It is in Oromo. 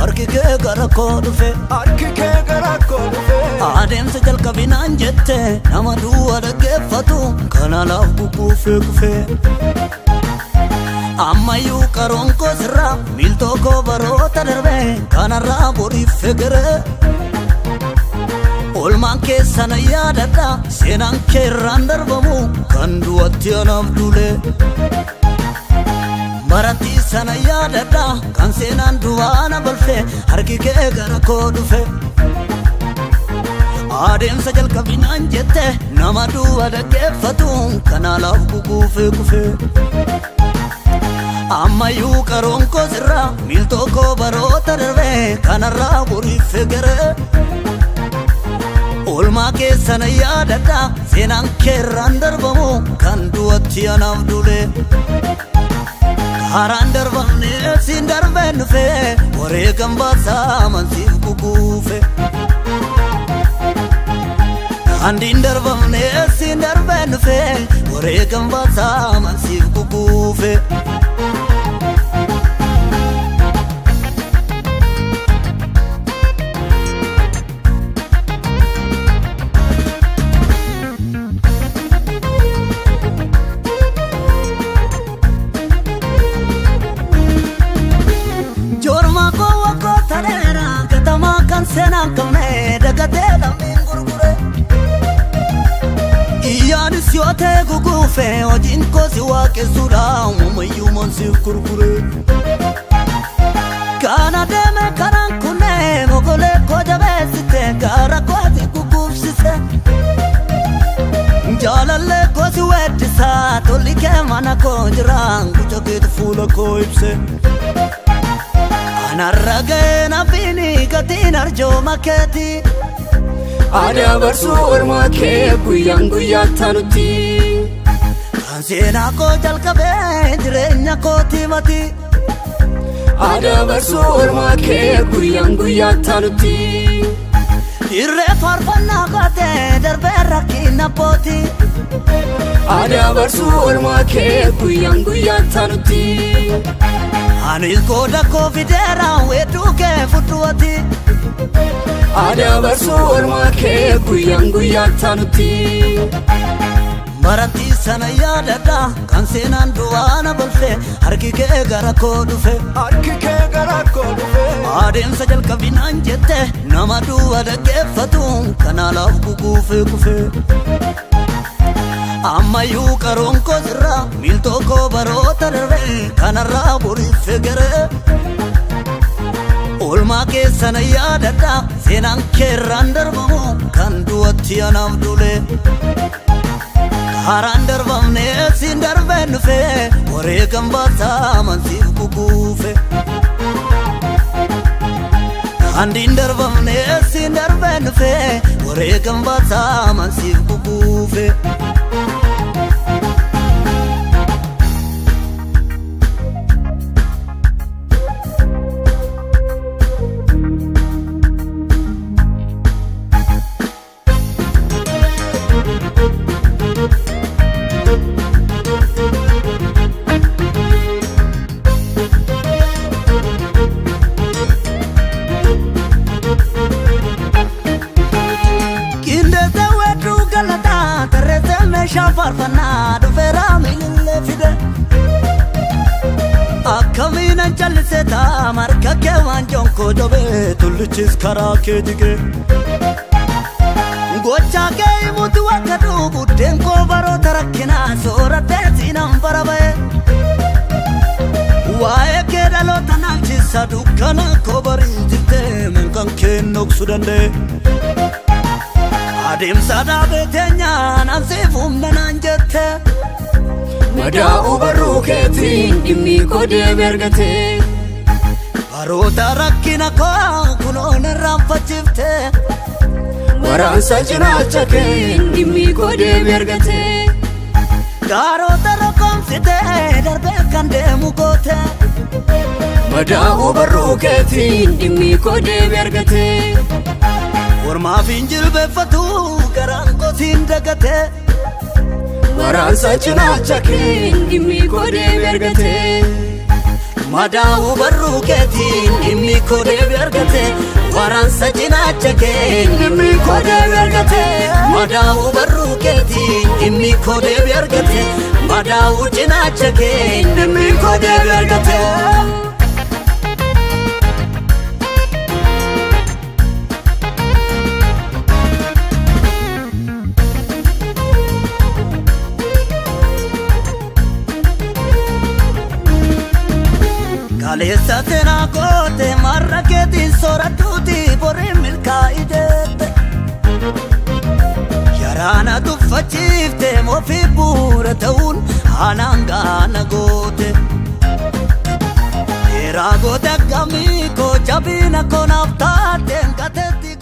harkike gara kodufe ademsa jalqabinaan jette nama du'a dhaggeeffatu kana laaf kufe ammayyuu qaroon koo sirraa miiltoo koo baroota darbe kanarraa boriif fegere olmaan keessana yaadadha seenaan keerraan darbamu kan du'atti anaaf dule Marati sana yaadadha kan seenaan du'aana balfe harkike gara koo dhufe ademsa jalqabinaan jette nama du'a dhaggeeffatu kana laaf kufe ammayyuu qaroon koo sirraa miiltoo koo baroota darbe kanarraa boriif fegere olmaa keessana yaadadha seenaan keerraan darbamu kan du'atti anaaf dule Haran darbamne sin darben fe waree gambasa mansiif kukufe Andin darbamne sin darben fe waree gambasa mansiif kukufe Senang kamne dagate damin gurgure iyani siote gugufe ojin ko siwa ke sura mumayu mansif gurgure kana deme karan kune mogole ko jabe site gara ko ti gugufsise jalalle ko siwetisa tolike mana ko jirang kujoget fula ko ipse Narragena bini katin arjo maketi Ada barsu ormake guyyan tanuti Kansena ko jalkabe jirenya ko timati Ada barsu ormake guyyan tanuti Irre farfanna kate darbe rakina poti Ada barsu ormake guyyan tanuti Anis koda kovidera wetuke futuati Ada barsu ormake guyyan tanuti Marati sana yaadadha kan seenaan du'aana balfe harkike gara koo dhufe ademsa jalqabinaan jette nama du'a dhaggeeffatu kana laaf kufe ammayyuu qaroon koo sirraa miiltoo koo baroota darbe kanarraa boriif fegere olmaa keessana yaadadha seenaan keerraan darbamu kan du'atti anaaf dule haraan darbamne sin darben fe waree gambasa mansiif kukufe andin darbamne sin darben fe waree gambasa mansiif kukufe Farfana do vera milile fide Akamina chalse ta marka ke wanjon ko dobe tulchis kara ke dige Gocha ke mutu wakadu budden ko baro tarakina sorate sinam barabe Wae ke dalo tanalchi sadukana ko bari jite men kan ke nok sudande Adim sada betenya nansifum nanjete Mada'u barruketin dimmi kode bergate Barota rakkina ko kunoon raanfachifte Waraansa cinaachaken dimmi kode bergate Garota rokomsite darbe kan deemu goote Mada'u barruketin dimmi kode bergate Ormaa finjilbeeffatu garaan kotiin dagate Waraansa cinaachaken dimmi kode bergate Madaa'u barruu keetiin dhimmi koo deebi'ee argate waraansa cinaacha kee dhimmi koo deebi'ee argate Madaa'u barruu keetiin dhimmi koo deebi'ee argate Madaa'u cinaacha kee dhimmi koo deebi'ee argate Kaleessa seenaa goote marra keetiin sooratuuti boree milkaa'idete Yaraana tuffachiifte moofii bu'uura ta'uun aanaan gaana goote Dheeraa goote akkamii koo jabina koo naaf taateen gateetti